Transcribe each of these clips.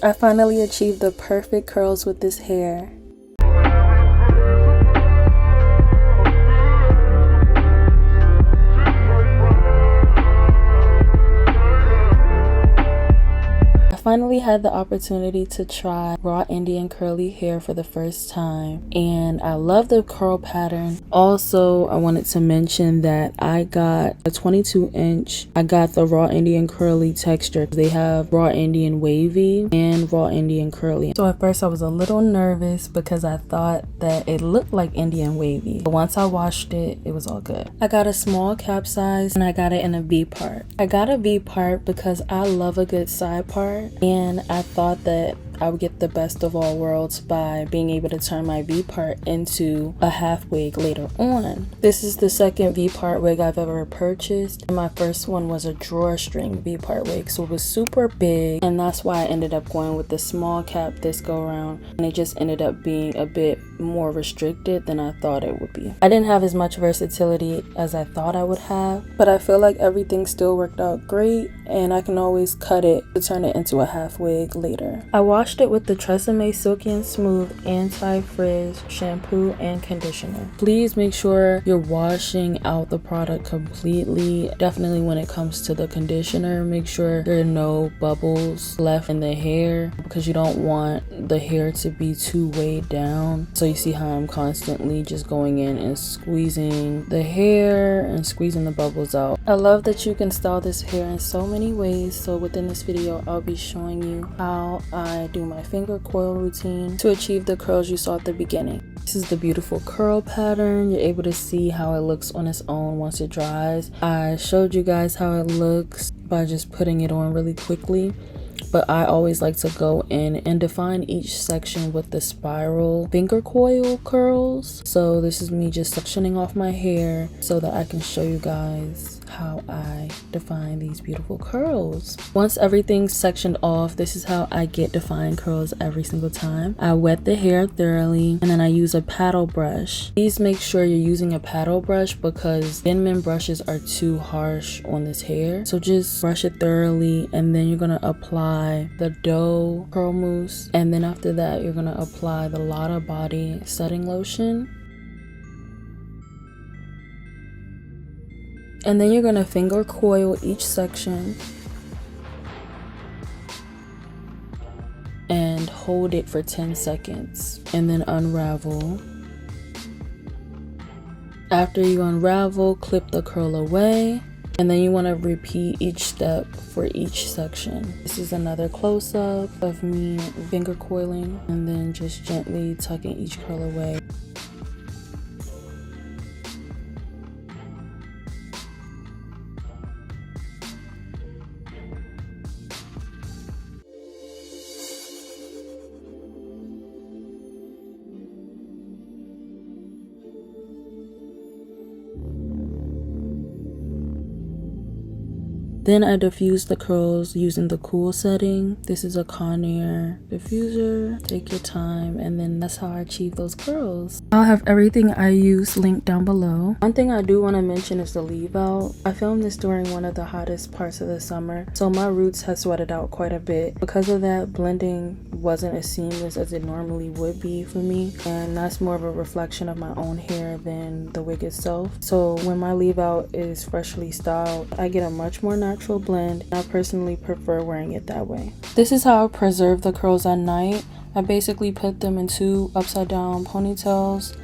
I finally achieved the perfect curls with this hair. I finally had the opportunity to try raw Indian curly hair for the first time, and I love the curl pattern. Also, I wanted to mention that I got a 22-inch. I got the raw Indian curly texture. They have raw Indian wavy and raw Indian curly. So at first I was a little nervous because I thought that it looked like Indian wavy, but once I washed it, it was all good. I got a small cap size and I got it in a V part. I got a V part because I love a good side part, and I thought that I would get the best of all worlds by being able to turn my V part into a half wig later on. This is the second V part wig I've ever purchased, and my first one was a drawstring V part wig, so it was super big, and that's why I ended up going with the small cap this go around, and it just ended up being a bit more restricted than I thought it would be. I didn't have as much versatility as I thought I would have, but I feel like everything still worked out great, and I can always cut it to turn it into a half wig later. I washed it with the Tresemme Silky and Smooth Anti-Frizz shampoo and conditioner. Please make sure you're washing out the product completely. Definitely when it comes to the conditioner, make sure there are no bubbles left in the hair, because you don't want the hair to be too weighed down. So you see how I'm constantly just going in and squeezing the hair and squeezing the bubbles out. I love that you can style this hair in so many ways. So within this video, I'll be showing you how I do my finger coil routine to achieve the curls you saw at the beginning. This is the beautiful curl pattern. You're able to see how it looks on its own once it dries. I showed you guys how it looks by just putting it on really quickly, but I always like to go in and define each section with the spiral finger coil curls. So this is me just sectioning off my hair so that I can show you guys how I define these beautiful curls. Once everything's sectioned off, this is how I get defined curls every single time. I wet the hair thoroughly, and then I use a paddle brush. Please make sure you're using a paddle brush because Denman brushes are too harsh on this hair. So just brush it thoroughly, and then you're gonna apply the Doux curl mousse, and then after that you're gonna apply the Lotta body setting lotion. And then you're gonna finger coil each section and hold it for 10 seconds and then unravel. After you unravel, clip the curl away, and then you want to repeat each step for each section. This is another close-up of me finger coiling and then just gently tucking each curl away. Then I diffuse the curls using the cool setting. This is a Conair diffuser. Take your time, and then that's how I achieve those curls. I'll have everything I use linked down below. One thing I do want to mention is the leave out. I filmed this during one of the hottest parts of the summer, so my roots had sweated out quite a bit. Because of that, blending wasn't as seamless as it normally would be for me, and that's more of a reflection of my own hair than the wig itself. So when my leave out is freshly styled, I get a much more natural blend. I personally prefer wearing it that way. This is how I preserve the curls at night. I basically put them in two upside down ponytails,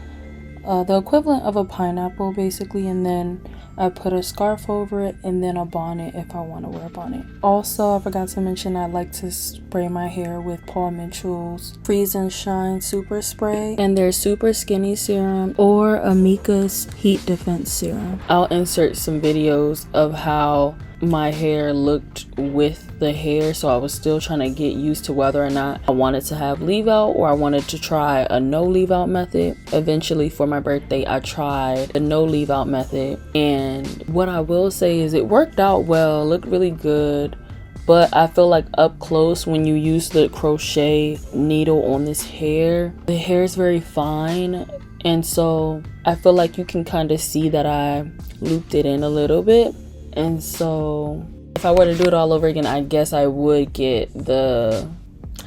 the equivalent of a pineapple basically, and then I put a scarf over it and then a bonnet if I want to wear a bonnet. Also, I forgot to mention I like to spray my hair with Paul Mitchell's Freeze and Shine Super Spray and their Super Skinny Serum or Amika's Heat Defense Serum. I'll insert some videos of how my hair looked with the hair, so I was still trying to get used to whether or not I wanted to have leave out or I wanted to try a no leave out method. Eventually for my birthday I tried the no leave out method, and what I will say is it worked out well, looked really good, but I feel like up close when you use the crochet needle on this hair, the hair is very fine, and so I feel like you can kind of see that I looped it in a little bit. And so if I were to do it all over again, I guess I would get the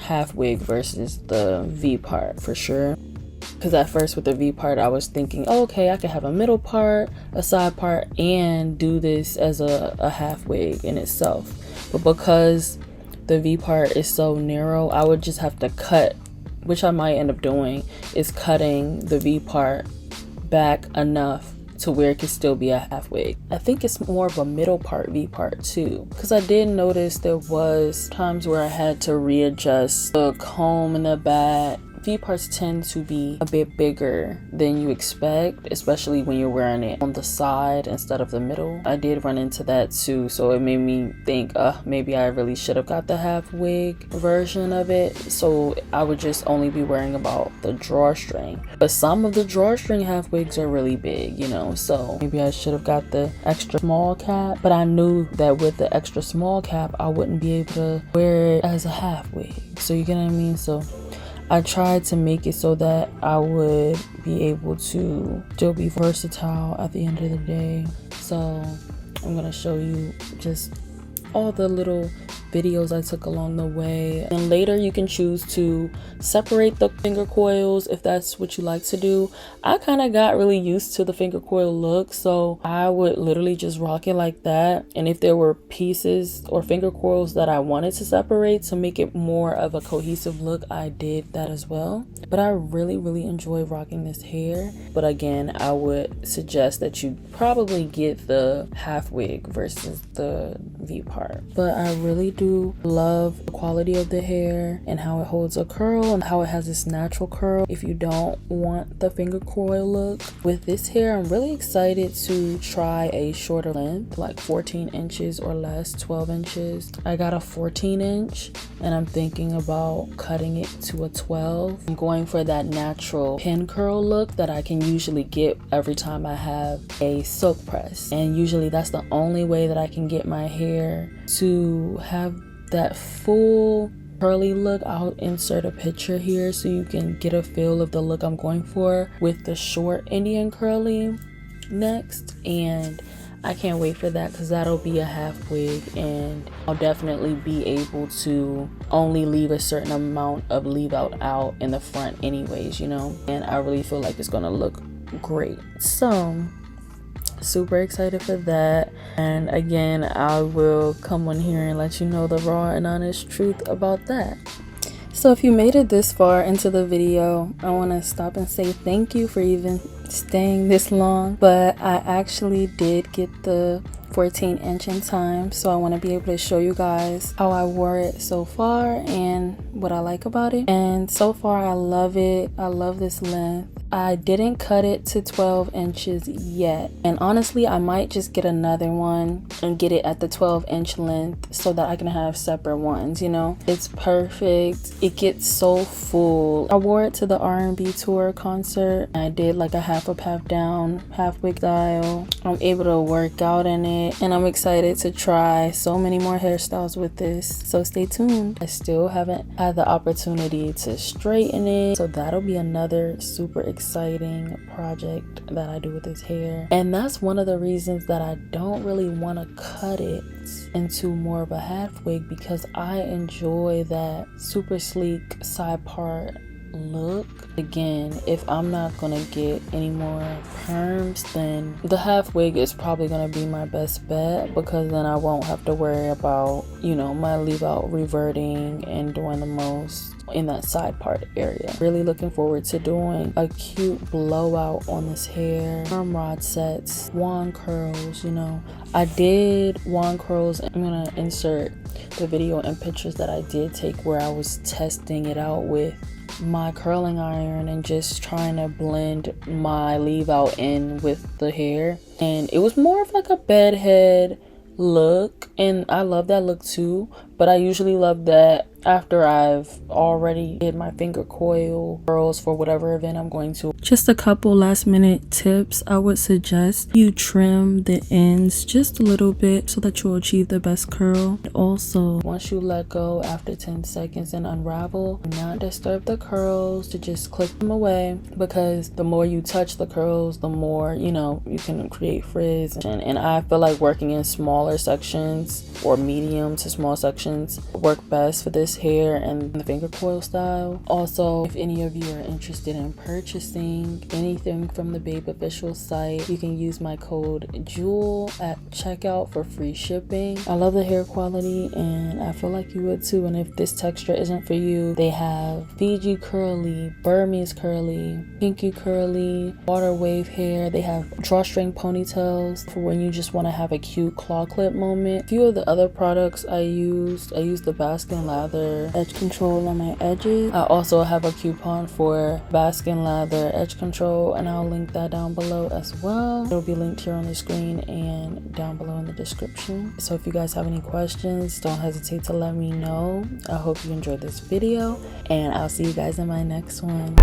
half wig versus the V part for sure. Because at first with the V part, I was thinking, oh, okay, I could have a middle part, a side part, and do this as a half wig in itself. But because the V part is so narrow, I would just have to cut, which I might end up doing, is cutting the V part back enough to where it could still be a half wig. I think it's more of a middle part V part too, because I did notice there was times where I had to readjust the comb in the back. V parts tend to be a bit bigger than you expect, especially when you're wearing it on the side instead of the middle. I did run into that too, so it made me think maybe I really should have got the half wig version of it, so I would just only be worrying about the drawstring. But some of the drawstring half wigs are really big, you know, so maybe I should have got the extra small cap. But I knew that with the extra small cap I wouldn't be able to wear it as a half wig, so you get what I mean? So I tried to make it so that I would be able to still be versatile at the end of the day. So I'm gonna show you just all the little videos I took along the way, and later you can choose to separate the finger coils if that's what you like to do. I kind of got really used to the finger coil look, so I would literally just rock it like that. And if there were pieces or finger coils that I wanted to separate to make it more of a cohesive look, I did that as well. But I really enjoy rocking this hair. But again, I would suggest that you probably get the half wig versus the V part. But I really do love the quality of the hair and how it holds a curl and how it has this natural curl if you don't want the finger coil look. With this hair, I'm really excited to try a shorter length, like 14 inches or less, 12 inches. I got a 14 inch and I'm thinking about cutting it to a 12. I'm going for that natural pin curl look that I can usually get every time I have a silk press, and usually that's the only way that I can get my hair to have that full curly look. I'll insert a picture here so you can get a feel of the look I'm going for with the short Indian curly next. And I can't wait for that because that'll be a half wig, and I'll definitely be able to only leave a certain amount of leave out in the front anyways, you know, and I really feel like it's gonna look great. So super excited for that. And again, I will come on here and let you know the raw and honest truth about that. So if you made it this far into the video, I want to stop and say thank you for even staying this long. But I actually did get the 14 inch in time, so I want to be able to show you guys how I wore it so far and what I like about it. And so far I love it. I love this length. I didn't cut it to 12 inches yet, and honestly I might just get another one and get it at the 12 inch length so that I can have separate ones, you know. It's perfect. It gets so full. I wore it to the R&B tour concert. I did like a half up, half down, half wig style. I'm able to work out in it, and I'm excited to try so many more hairstyles with this, so stay tuned. I still haven't had the opportunity to straighten it, so that'll be another super exciting project that I do with this hair. And that's one of the reasons that I don't really want to cut it into more of a half wig, because I enjoy that super sleek side part look. Again, if I'm not gonna get any more perms, then the half wig is probably gonna be my best bet, because then I won't have to worry about, you know, my leave out reverting and doing the most in that side part area. Really looking forward to doing a cute blowout on this hair, perm rod sets, wand curls. You know, I did wand curls. I'm gonna insert the video and pictures that I did take where I was testing it out with my curling iron and just trying to blend my leave out in with the hair, and it was more of like a bedhead look, and I love that look too. But I usually love that after I've already did my finger coil curls for whatever event I'm going to. Just a couple last minute tips. I would suggest you trim the ends just a little bit so that you'll achieve the best curl. Also, once you let go after 10 seconds and unravel, do not disturb the curls, to just click them away, because the more you touch the curls, the more, you know, you can create frizz. And I feel like working in smaller sections or medium to small sections extensions work best for this hair and the finger coil style. Also, if any of you are interested in purchasing anything from the Baibe official site, you can use my code Juel at checkout for free shipping. I love the hair quality and I feel like you would too. And if this texture isn't for you, they have Fiji curly, Burmese curly, pinky curly, water wave hair. They have drawstring ponytails for when you just want to have a cute claw clip moment. A few of the other products I used the Baskin Lather edge control on my edges. I also have a coupon for Baskin Lather edge control, and I'll link that down below as well. It'll be linked here on the screen and down below in the description. So if you guys have any questions, don't hesitate to let me know. I hope you enjoyed this video, and I'll see you guys in my next one.